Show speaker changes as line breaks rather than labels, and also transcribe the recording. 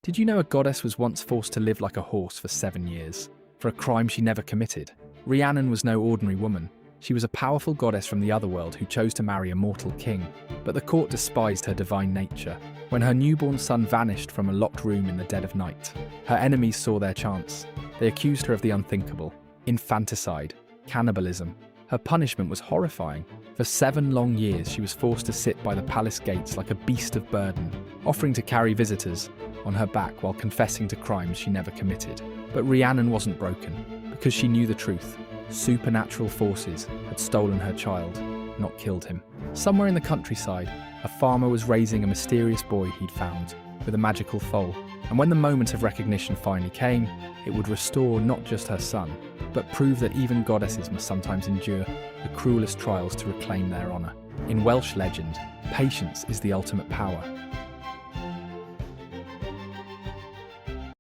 Did you know a goddess was once forced to live like a horse for 7 years, for a crime she never committed? Rhiannon was no ordinary woman. She was a powerful goddess from the otherworld who chose to marry a mortal king, but the court despised her divine nature. When her newborn son vanished from a locked room in the dead of night, her enemies saw their chance. They accused her of the unthinkable: infanticide, cannibalism. Her punishment was horrifying. For 7 long years, she was forced to sit by the palace gates like a beast of burden, offering to carry visitors on her back while confessing to crimes she never committed. But Rhiannon wasn't broken, because she knew the truth. Supernatural forces had stolen her child, not killed him. Somewhere in the countryside, a farmer was raising a mysterious boy he'd found, with a magical foal. And when the moment of recognition finally came, it would restore not just her son, but prove that even goddesses must sometimes endure the cruelest trials to reclaim their honour. In Welsh legend, patience is the ultimate power.